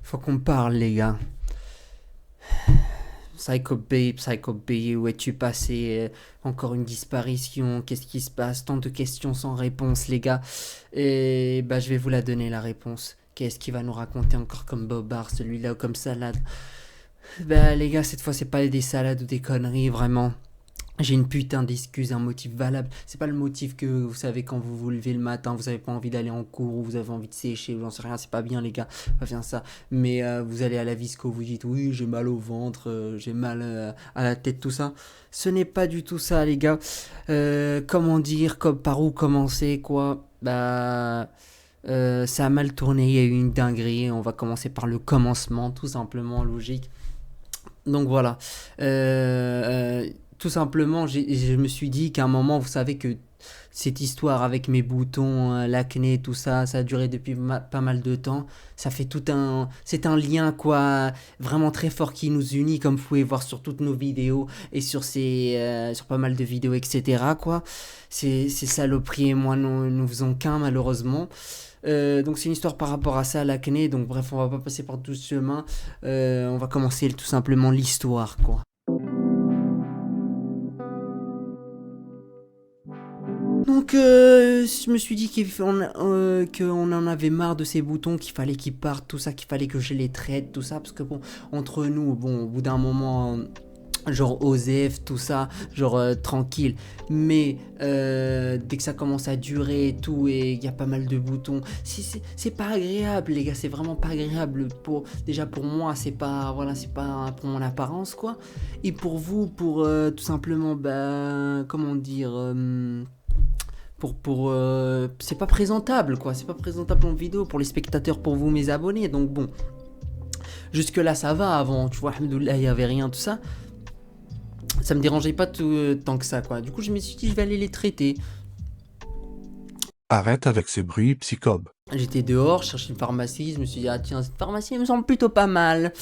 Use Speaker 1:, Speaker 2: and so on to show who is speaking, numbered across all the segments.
Speaker 1: Faut qu'on parle, les gars. Psycho Babe, où es-tu passé? Encore une disparition, qu'est-ce qui se passe? Tant de questions sans réponse, les gars. Et bah, je vais vous la donner, la réponse. Qu'est-ce qu'il va nous raconter encore comme bobard, celui-là, ou comme salade? Bah, les gars, cette fois, c'est pas des salades ou des conneries, vraiment. J'ai une putain d'excuse, un motif valable. C'est pas le motif que vous savez quand vous vous levez le matin, vous avez pas envie d'aller en cours ou vous avez envie de sécher ou j'en sais rien, c'est pas bien les gars, pas bien ça. Mais vous allez à la visco, vous dites oui j'ai mal au ventre, j'ai mal à la tête, tout ça. Ce n'est pas du tout ça les gars. Comment dire, comme, par où commencer quoi? Bah ça a mal tourné, il y a eu une dinguerie, on va commencer par le commencement, tout simplement, logique. Donc voilà. Tout simplement, je me suis dit qu'à un moment, vous savez que cette histoire avec mes boutons, l'acné, tout ça, ça a duré depuis pas mal de temps. Ça fait tout un... C'est un lien, quoi, vraiment très fort qui nous unit, comme vous pouvez voir sur toutes nos vidéos et sur pas mal de vidéos, etc., quoi. Ces saloperies et moi, nous faisons qu'un, malheureusement. Donc c'est une histoire par rapport à ça, l'acné. Donc bref, on va pas passer par tout ce chemin. On va commencer tout simplement l'histoire, quoi. Donc je me suis dit qu'on en avait marre de ces boutons, qu'il fallait qu'ils partent, tout ça, qu'il fallait que je les traite, tout ça, parce que bon, entre nous, bon, au bout d'un moment, genre OZEF, tout ça, genre tranquille. Mais dès que ça commence à durer et tout, et il y a pas mal de boutons, c'est pas agréable, les gars, c'est vraiment pas agréable. Déjà pour moi, c'est pas, voilà, c'est pas pour mon apparence, quoi. Et pour vous, pour tout simplement, bah, comment dire... c'est pas présentable quoi, c'est pas présentable en vidéo pour les spectateurs, pour vous mes abonnés, donc bon, jusque là ça va. Avant, tu vois, alhamdoulilah, il y avait rien, tout ça, ça me dérangeait pas tout tant que ça quoi. Du coup je me suis dit je vais aller les traiter.
Speaker 2: Arrête avec ces bruits, psychobe.
Speaker 1: J'étais dehors, je cherchais une pharmacie, je me suis dit ah tiens cette pharmacie elle me semble plutôt pas mal.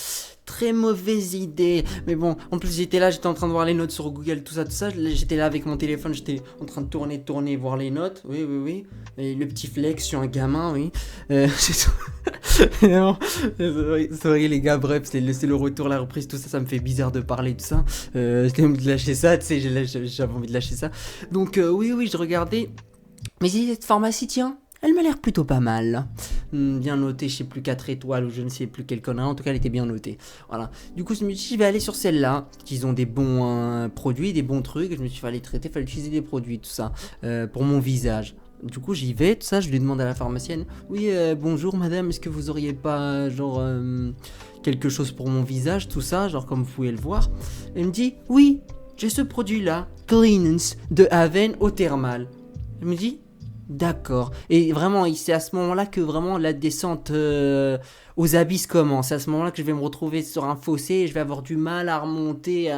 Speaker 1: Très mauvaise idée. Mais bon, en plus j'étais là, j'étais en train de voir les notes sur Google, tout ça, tout ça. J'étais là avec mon téléphone, j'étais en train de tourner, voir les notes. Oui, oui, oui. Et le petit flex, je suis un gamin, oui. Non, sorry les gars, bref, c'est le retour, la reprise, tout ça, ça me fait bizarre de parler de ça. J'ai envie de lâcher ça, tu sais, j'avais envie de lâcher ça. Donc oui, oui, je regardais. Mais cette pharmacie, tiens, elle m'a l'air plutôt pas mal. Bien notée, je sais plus 4 étoiles ou je ne sais plus quelle connerie. En tout cas, elle était bien notée. Voilà. Du coup, je me suis dit, je vais aller sur celle-là. Ils ont des bons produits, des bons trucs. Je me suis dit, fallait traiter, fallait utiliser des produits, tout ça, pour mon visage. Du coup, j'y vais, tout ça. Je lui demande à la pharmacienne, oui, bonjour madame, est-ce que vous auriez pas, genre, quelque chose pour mon visage, tout ça, genre comme vous pouvez le voir. Elle me dit, oui, j'ai ce produit-là, Cleanance de Aven au thermal. Je me dis, d'accord. Et vraiment, c'est à ce moment-là que vraiment la descente aux abysses commence. C'est à ce moment-là que je vais me retrouver sur un fossé et je vais avoir du mal à remonter.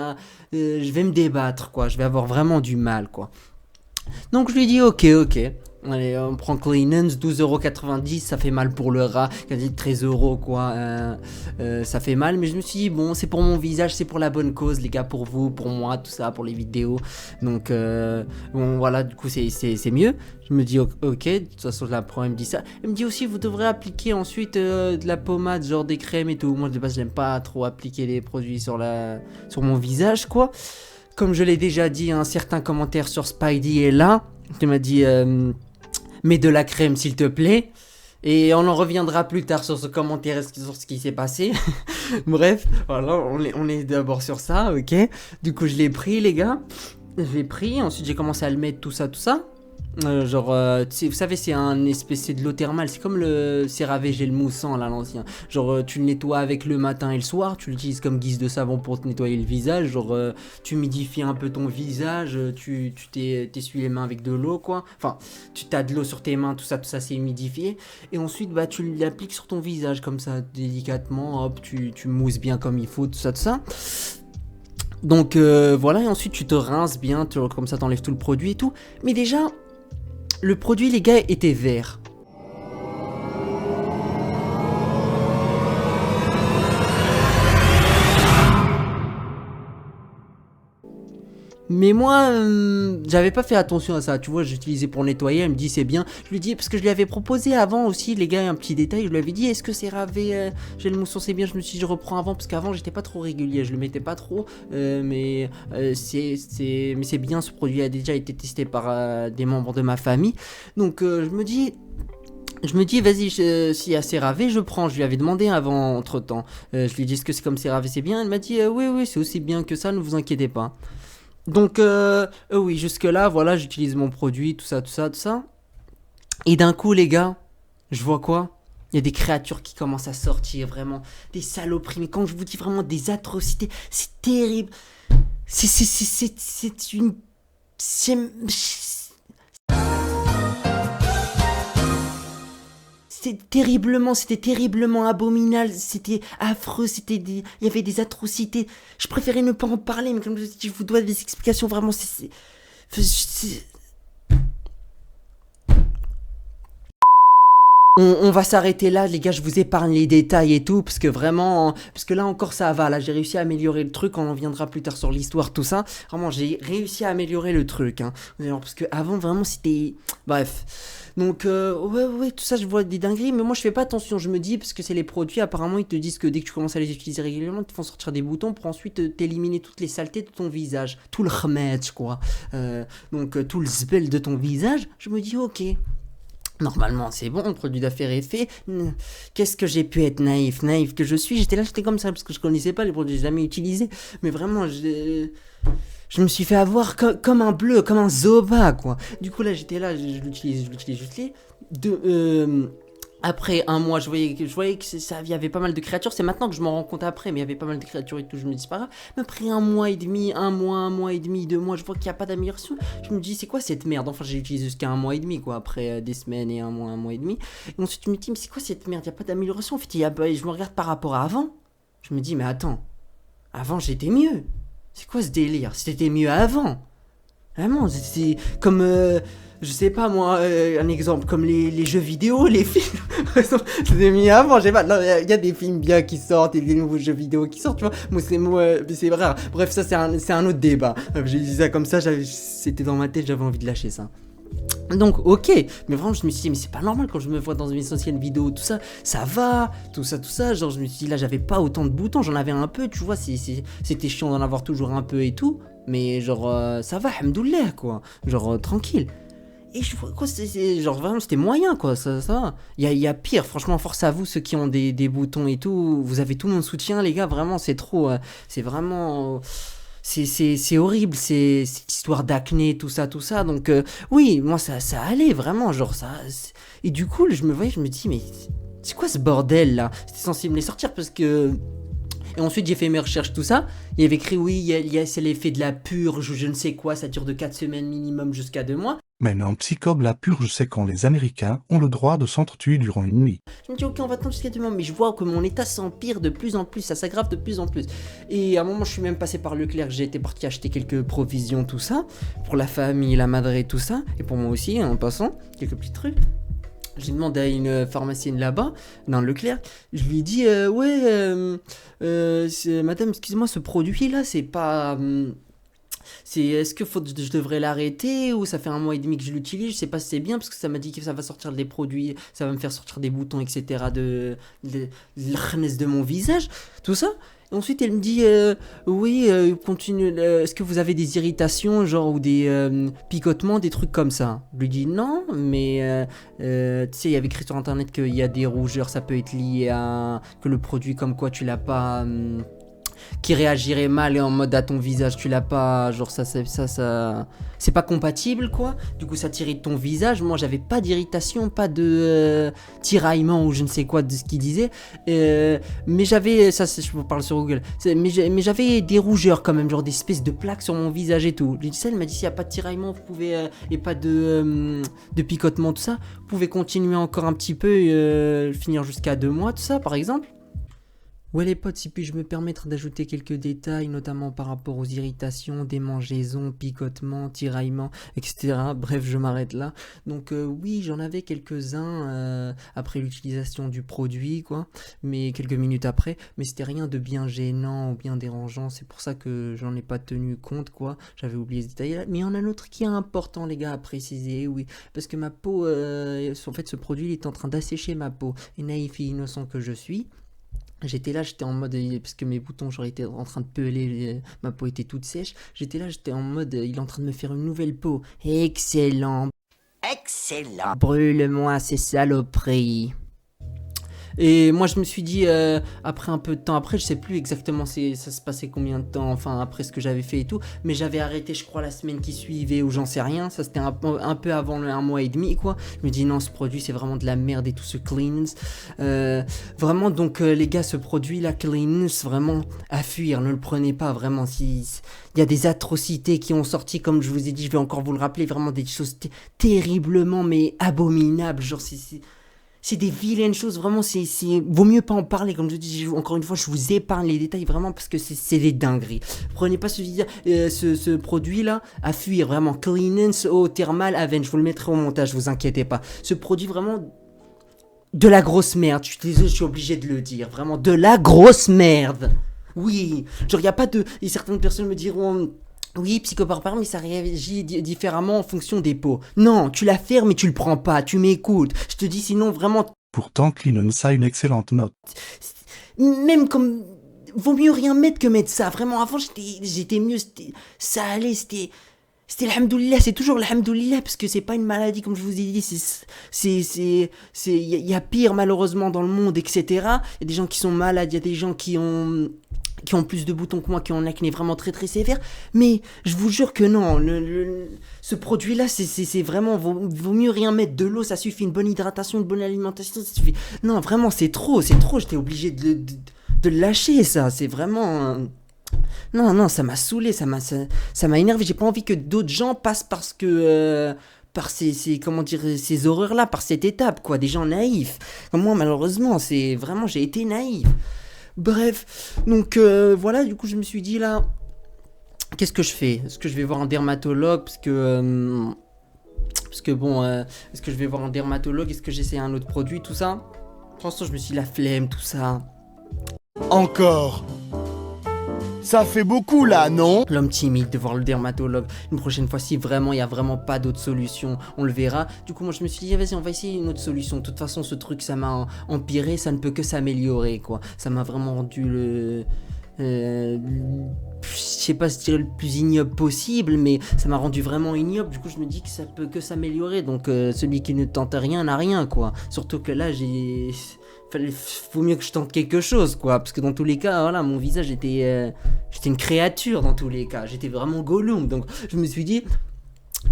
Speaker 1: Je vais me débattre, quoi. Je vais avoir vraiment du mal, quoi. Donc je lui dis ok, ok. Allez, on prend Cleanance, 12,90€, ça fait mal pour le rat, quasi 13 € quoi, ça fait mal, mais je me suis dit, bon, c'est pour mon visage, c'est pour la bonne cause, les gars, pour vous, pour moi, tout ça, pour les vidéos, donc, bon, voilà, du coup, c'est mieux. Je me dis, ok, de toute façon, la pro, elle me dit ça. Elle me dit aussi, vous devrez appliquer ensuite de la pommade, genre des crèmes et tout. Moi, de base, j'aime pas trop appliquer les produits sur mon visage, quoi. Comme je l'ai déjà dit, un certain commentaire sur Spidey est là, qui m'a dit mets de la crème s'il te plaît. Et on en reviendra plus tard sur ce commentaire, sur ce qui s'est passé. Bref, voilà, on est d'abord sur ça, ok. Du coup, je l'ai pris, les gars. Je l'ai pris, ensuite j'ai commencé à le mettre, tout ça, tout ça. Genre, vous savez, c'est un espèce, c'est de l'eau thermale, c'est comme le CeraVe gel moussant là, l'ancien. Genre, tu le nettoies avec le matin et le soir, tu l'utilises comme guise de savon pour te nettoyer le visage. Genre, tu humidifies un peu ton visage, tu t'essuies les mains avec de l'eau, quoi. Enfin, tu t'as de l'eau sur tes mains, tout ça c'est humidifié. Et ensuite, bah, tu l'appliques sur ton visage comme ça, délicatement, hop, tu mousses bien comme il faut, tout ça, tout ça. Donc, voilà, et ensuite tu te rinces bien, comme ça t'enlèves tout le produit et tout. Mais déjà, le produit, les gars, était vert. Mais moi, j'avais pas fait attention à ça, tu vois, j'utilisais pour nettoyer, elle me dit c'est bien. Je lui dis, parce que je lui avais proposé avant aussi, les gars, un petit détail, je lui avais dit, est-ce que CeraVe gel mousson c'est bien, je me suis dit, je reprends avant, parce qu'avant j'étais pas trop régulier, je le mettais pas trop, mais c'est bien, ce produit a déjà été testé par des membres de ma famille, donc je me dis, vas-y, s'il y a CeraVe, je prends. Je lui avais demandé avant, entre temps. Je lui ai dit, est-ce que c'est comme CeraVe, c'est bien? Elle m'a dit, oui, oui, c'est aussi bien que ça, ne vous inquiétez pas. Donc, oui, jusque-là, voilà, j'utilise mon produit, tout ça, tout ça, tout ça. Et d'un coup, les gars, je vois quoi? Il y a des créatures qui commencent à sortir, vraiment. Des saloperies, mais quand je vous dis vraiment des atrocités, c'est terrible. C'est une. C'est. C'était terriblement abominable, c'était affreux, il y avait des atrocités. Je préférais ne pas en parler, mais comme je dis, je vous dois des explications vraiment. On va s'arrêter là, les gars, je vous épargne les détails et tout, parce que vraiment, parce que là encore ça va, là j'ai réussi à améliorer le truc, on en viendra plus tard sur l'histoire, tout ça. Vraiment, j'ai réussi à améliorer le truc, hein. Alors, parce que avant vraiment c'était. Bref. Donc, ouais, tout ça, je vois des dingueries, mais moi je fais pas attention, je me dis, parce que c'est les produits, apparemment ils te disent que dès que tu commences à les utiliser régulièrement, ils te font sortir des boutons pour ensuite t'éliminer toutes les saletés de ton visage, tout le remède, quoi. Donc, tout le zbel de ton visage, je me dis, ok. Normalement, c'est bon, le produit d'affaires est fait. Qu'est-ce que j'ai pu être naïf que je suis. J'étais comme ça parce que je connaissais pas les produits, j'ai jamais utilisé. Mais vraiment, je me suis fait avoir comme un bleu, comme un zoba, quoi. Du coup, là, j'étais là, je l'utilise. Après un mois, je voyais que il y avait pas mal de créatures. C'est maintenant que je m'en rends compte après, mais il y avait pas mal de créatures et tout. Je me dis c'est pas grave. Mais après un mois et demi, 2 mois, je vois qu'il n'y a pas d'amélioration. Je me dis c'est quoi cette merde? Enfin, j'ai utilisé jusqu'à un mois et demi, quoi. Après des semaines et un mois et demi. Et ensuite, je me dis mais c'est quoi cette merde? Il n'y a pas d'amélioration. En fait, je me regarde par rapport à avant. Je me dis mais attends, avant j'étais mieux. C'est quoi ce délire? C'était mieux avant. Vraiment, c'est comme, je sais pas moi, un exemple, comme les jeux vidéo, les films. C'était mis avant, j'ai pas. Non, il y a des films bien qui sortent et des nouveaux jeux vidéo qui sortent, tu vois. C'est rare. Bref, ça, c'est un autre débat. J'ai dit ça comme ça, c'était dans ma tête, j'avais envie de lâcher ça. Donc, ok, mais vraiment, je me suis dit, mais c'est pas normal quand je me vois dans mes anciennes vidéos, tout ça, ça va, tout ça. Genre, je me suis dit, là, j'avais pas autant de boutons, j'en avais un peu, tu vois, c'était chiant d'en avoir toujours un peu et tout. Mais genre, ça va, hamdoulilah, quoi. Genre, tranquille. Et je vois quoi, genre vraiment, c'était moyen, quoi, ça va. Il y a pire, franchement, force à vous, ceux qui ont des boutons et tout. Vous avez tout mon soutien, les gars, vraiment, c'est trop. C'est vraiment. C'est horrible, cette histoire d'acné, tout ça. Donc, oui, moi, ça allait, vraiment, genre, ça. Et du coup, je me dis, mais c'est quoi ce bordel, là? C'était censé me les sortir parce que. Et ensuite, j'ai fait mes recherches, tout ça. Il y avait écrit, oui, c'est l'effet de la purge, ou je ne sais quoi, ça dure de 4 semaines minimum jusqu'à 2 mois.
Speaker 2: Mais non, Psychob, la purge, c'est quand les Américains ont le droit de s'entretuer durant une nuit.
Speaker 1: Je me dis, ok, on va attendre jusqu'à 2 mois, mais je vois que mon état s'empire de plus en plus, ça s'aggrave de plus en plus. Et à un moment, je suis même passé par Leclerc, j'ai été parti acheter quelques provisions, tout ça, pour la famille, la madré, tout ça, et pour moi aussi, en passant, quelques petits trucs. J'ai demandé à une pharmacienne là-bas, dans Leclerc, je lui ai dit, madame, excusez-moi, ce produit-là, c'est pas... est-ce que je devrais l'arrêter ou ça fait un mois et demi que je l'utilise, je sais pas si c'est bien parce que ça m'a dit que ça va sortir des produits, ça va me faire sortir des boutons, etc. de l'âne de mon visage, tout ça. Et ensuite elle me dit oui, continue, est-ce que vous avez des irritations genre ou des picotements, des trucs comme ça? Je lui dis non, mais tu sais il y avait écrit sur internet qu'il y a des rougeurs, ça peut être lié à que le produit comme quoi tu l'as pas qui réagirait mal et en mode à ton visage, tu l'as pas, genre ça c'est pas compatible quoi. Du coup ça t'irrite ton visage. Moi j'avais pas d'irritation, pas de tiraillement ou je ne sais quoi de ce qu'il disait, mais j'avais ça, je vous parle sur Google, mais j'avais des rougeurs quand même, genre des espèces de plaques sur mon visage et tout. J'ai dit ça, elle m'a dit s'il y a pas de tiraillement, vous pouvez et pas de picotement tout ça, vous pouvez continuer encore un petit peu, finir jusqu'à 2 mois tout ça par exemple. Ouais les potes, si puis-je me permettre d'ajouter quelques détails, notamment par rapport aux irritations, démangeaisons, picotements, tiraillements, etc. Bref, je m'arrête là. Donc oui, j'en avais quelques-uns après l'utilisation du produit, quoi, mais quelques minutes après, mais c'était rien de bien gênant ou bien dérangeant, c'est pour ça que j'en ai pas tenu compte, quoi. J'avais oublié ce détail-là, mais il y en a un autre qui est important, les gars, à préciser, oui, parce que ma peau, en fait, ce produit il est en train d'assécher ma peau, et naïf et innocent que je suis. J'étais là, j'étais en mode, parce que mes boutons, j'aurais été en train de peler, ma peau était toute sèche. J'étais là, j'étais en mode, il est en train de me faire une nouvelle peau. Excellent. Excellent. Brûle-moi ces saloperies. Et moi, je me suis dit, après un peu de temps, après, je sais plus exactement ça se passait combien de temps, enfin, après ce que j'avais fait et tout, mais j'avais arrêté, je crois, la semaine qui suivait, ou j'en sais rien, ça c'était un peu avant un mois et demi, quoi. Je me dis, non, ce produit, c'est vraiment de la merde et tout ce Cleanse. Vraiment, donc, les gars, ce produit-là, Cleanse, vraiment, à fuir, ne le prenez pas, vraiment, si... Il y a des atrocités qui ont sorti, comme je vous ai dit, je vais encore vous le rappeler, vraiment des choses terriblement, mais abominables, genre, c'est des vilaines choses, vraiment, vaut mieux pas en parler, comme je dis, encore une fois, je vous épargne les détails, vraiment, parce que c'est des dingueries. Prenez pas ce produit-là à fuir, vraiment, Cleanance au Thermal Avenge, je vous le mettrai au montage, vous inquiétez pas. Ce produit, vraiment, de la grosse merde, je suis désolé, je suis obligé de le dire, vraiment, de la grosse merde. Oui, genre, y a pas de... Et certaines personnes me diront... Oui, psychoparpar, mais ça réagit différemment en fonction des peaux. Non, tu la fermes et tu le prends pas, tu m'écoutes. Je te dis sinon vraiment...
Speaker 2: Pourtant Cleanance a une excellente note.
Speaker 1: Même comme... Vaut mieux rien mettre que mettre ça. Vraiment, avant j'étais mieux, ça allait, c'était l'hamdoulillah, c'est toujours l'hamdoulillah, parce que c'est pas une maladie, comme je vous ai dit, y a pire malheureusement dans le monde, etc. Il y a des gens qui sont malades, il y a des gens qui ont plus de boutons que moi, qui ont un acné vraiment très très sévère, mais je vous jure que non, ce produit-là, c'est vraiment, vaut mieux rien mettre, de l'eau, ça suffit, une bonne hydratation, une bonne alimentation, ça suffit. Non, vraiment, c'est trop, j'étais obligé de le lâcher, ça, c'est vraiment... Non, ça m'a saoulé, ça m'a énervé, j'ai pas envie que d'autres gens passent parce que... par comment dire, ces horreurs-là, par cette étape, quoi, des gens naïfs. Comme moi, malheureusement, j'ai été naïf. Bref, donc voilà, du coup je me suis dit là, qu'est-ce que je fais? Est-ce que je vais voir un dermatologue? Parce que bon, est-ce que je vais voir un dermatologue? Est-ce que j'essaie un autre produit, tout ça? Pour l'instant je me suis dit la flemme, tout ça.
Speaker 3: Encore. Ça fait beaucoup là, non?
Speaker 1: L'homme timide de voir le dermatologue. Une prochaine fois, si vraiment il n'y a vraiment pas d'autre solution, on le verra. Du coup, moi je me suis dit, vas-y, on va essayer une autre solution. De toute façon, ce truc, ça m'a empiré, ça ne peut que s'améliorer, quoi. Ça m'a vraiment rendu je sais pas si dire le plus ignoble possible, mais ça m'a rendu vraiment ignoble. Du coup, je me dis que ça peut que s'améliorer. Donc, celui qui ne tente rien n'a rien, quoi. Surtout que là, faut mieux que je tente quelque chose, quoi, parce que dans tous les cas, voilà, mon visage j'étais une créature dans tous les cas, j'étais vraiment Gollum, donc je me suis dit,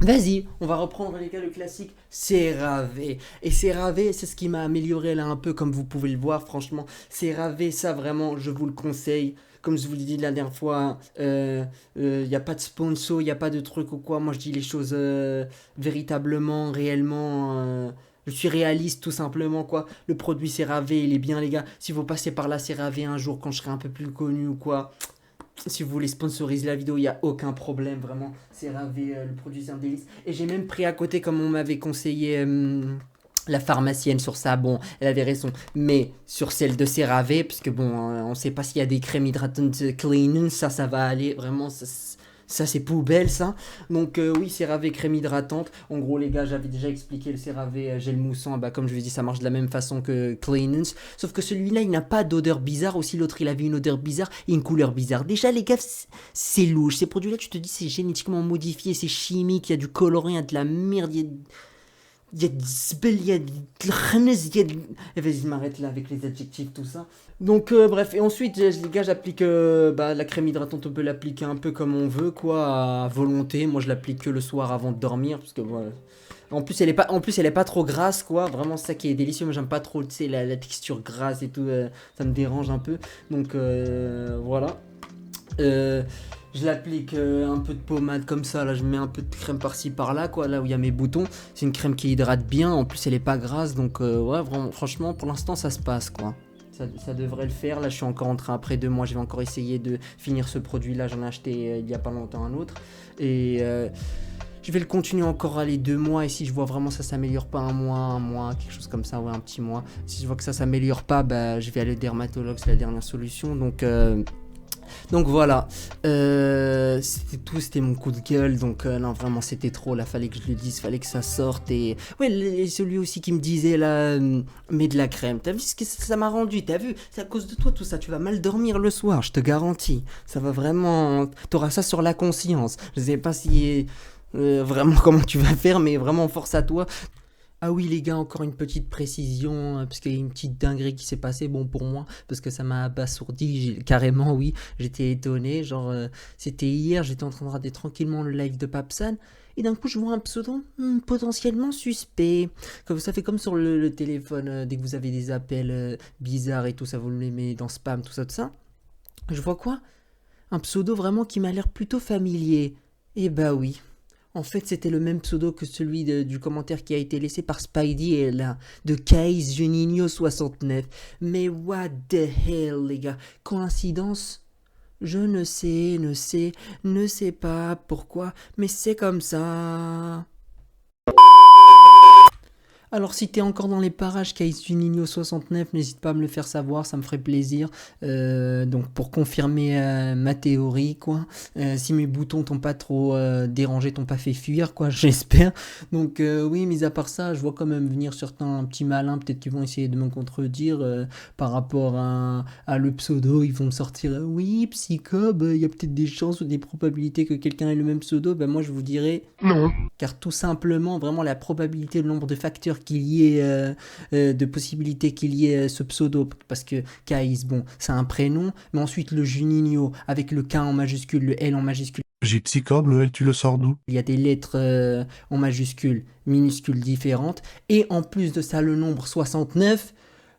Speaker 1: vas-y, on va reprendre les gars le classique CeraVe. Et CeraVe, c'est ce qui m'a amélioré là un peu, comme vous pouvez le voir, franchement, CeraVe, ça vraiment, je vous le conseille. Comme je vous l'ai dit la dernière fois, y a pas de sponsor, y a pas de truc ou quoi, moi je dis les choses véritablement, réellement... Je suis réaliste tout simplement, quoi. Le produit CeraVe, il est bien, les gars. Si vous passez par la CeraVe un jour quand je serai un peu plus connu ou quoi, si vous voulez sponsoriser la vidéo, il n'y a aucun problème, vraiment. CeraVe, le produit c'est un délice. Et j'ai même pris à côté, comme on m'avait conseillé, la pharmacienne sur ça, bon, elle avait raison. Mais sur celle de CeraVe, parce que bon, on sait pas s'il y a des crèmes hydratantes clean, ça va aller, vraiment, ça c'est poubelle ça. Donc oui, CeraVe crème hydratante. En gros les gars, j'avais déjà expliqué le CeraVe gel moussant, bah comme je vous ai dit, ça marche de la même façon que Cleanance, sauf que celui-là il n'a pas d'odeur bizarre. Aussi l'autre il avait une odeur bizarre et une couleur bizarre. Déjà les gars, c'est louche. Ces produits là, tu te dis c'est génétiquement modifié, c'est chimique, il y a du colorant, il y a de la merde, il y a il y a vas-y, je m'arrête là avec les adjectifs, tout ça. Donc, bref, et ensuite, les gars, j'applique la crème hydratante, on peut l'appliquer un peu comme on veut, quoi, à volonté. Moi, je l'applique que le soir avant de dormir, parce que voilà. En plus, elle est pas trop grasse, quoi. Vraiment, c'est ça qui est délicieux. Moi, j'aime pas trop, tu sais, la texture grasse et tout, ça me dérange un peu. Donc, voilà. Je l'applique un peu de pommade comme ça, là je mets un peu de crème par-ci par-là, quoi, là où il y a mes boutons. C'est une crème qui hydrate bien, en plus elle est pas grasse, donc ouais, vraiment, franchement pour l'instant ça se passe, quoi. Ça devrait le faire. Là, je suis encore en train, après 2 mois, je vais encore essayer de finir ce produit-là. J'en ai acheté il y a pas longtemps un autre. Et je vais le continuer encore, allez, 2 mois. Et si je vois vraiment ça s'améliore pas, un mois, quelque chose comme ça, ouais, un petit mois. Si je vois que ça s'améliore pas, bah, je vais aller au dermatologue, c'est la dernière solution. Donc voilà, c'était tout, c'était mon coup de gueule, donc non vraiment c'était trop, là fallait que je le dise, fallait que ça sorte, et ouais, celui aussi qui me disait là, mets de la crème, t'as vu ce que ça m'a rendu, t'as vu, c'est à cause de toi tout ça, tu vas mal dormir le soir, je te garantis, ça va vraiment, t'auras ça sur la conscience, je sais pas si, vraiment comment tu vas faire, mais vraiment force à toi. Ah oui les gars, encore une petite précision, parce qu'il y a une petite dinguerie qui s'est passée, bon pour moi, parce que ça m'a abasourdi, carrément oui, j'étais étonné, genre c'était hier, j'étais en train de regarder tranquillement le live de Papsan, et d'un coup je vois un pseudo potentiellement suspect, comme ça fait comme sur le téléphone, dès que vous avez des appels bizarres et tout ça, vous le mettez dans spam, tout ça, je vois quoi? Un pseudo vraiment qui m'a l'air plutôt familier, et bah oui. En fait, c'était le même pseudo que celui du commentaire qui a été laissé par Spidey et là, de Kais Juninho 69. Mais what the hell, les gars? Coïncidence? Je ne sais pas pourquoi, mais c'est comme ça. Alors si t'es encore dans les parages Kais Juninho 69, n'hésite pas à me le faire savoir, ça me ferait plaisir. Donc pour confirmer ma théorie, quoi. Si mes boutons t'ont pas trop dérangé, t'ont pas fait fuir, quoi, j'espère. Donc oui, mis à part ça, je vois quand même venir certains petits malins, peut-être qu'ils vont essayer de me contredire par rapport à le pseudo. Ils vont me sortir, oui, Psychob, il y a peut-être des chances ou des probabilités que quelqu'un ait le même pseudo. Ben moi je vous dirais
Speaker 3: Non.
Speaker 1: car tout simplement, vraiment la probabilité, le nombre de facteurs qu'il y ait, de possibilités qu'il y ait ce pseudo, parce que Kaïs, bon, c'est un prénom, mais ensuite le Juninho, avec le K en majuscule, le L en majuscule,
Speaker 2: Psychob, le L, tu le sors d'où?
Speaker 1: il y a des lettres en majuscule, minuscules différentes, et en plus de ça, le nombre 69,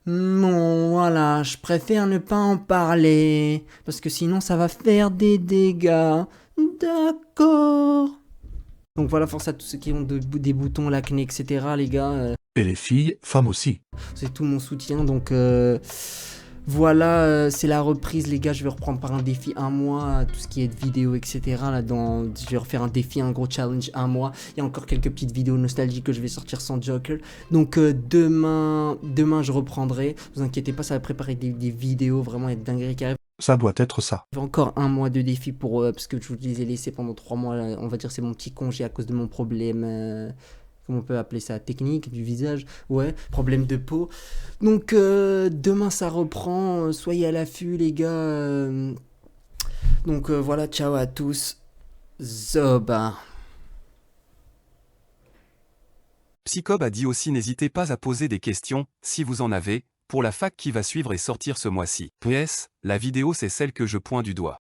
Speaker 1: bon, voilà, je préfère ne pas en parler, parce que sinon ça va faire des dégâts. D'accord. Donc voilà, force à tous ceux qui ont des boutons, l'acné, etc. les gars.
Speaker 2: Et les filles, femmes aussi.
Speaker 1: C'est tout mon soutien. Donc voilà, c'est la reprise les gars. Je vais reprendre par un défi un mois, tout ce qui est de vidéo, etc. Je vais refaire un défi, un gros challenge un mois. Il y a encore quelques petites vidéos nostalgiques que je vais sortir sans Joker. Donc demain je reprendrai. Vous inquiétez pas, ça va préparer des vidéos, vraiment être dinguerie qui arrive.
Speaker 2: Ça doit être ça.
Speaker 1: J'ai encore un mois de défi pour parce que je vous les ai laissés pendant 3 mois. On va dire c'est mon petit congé à cause de mon problème. Comment on peut appeler ça? Technique du visage. Ouais, problème de peau. Donc demain ça reprend. Soyez à l'affût les gars. Donc voilà, ciao à tous. Zoba.
Speaker 4: Psychob a dit aussi n'hésitez pas à poser des questions, si vous en avez, pour la fac qui va suivre et sortir ce mois-ci. PS, la vidéo c'est celle que je pointe du doigt.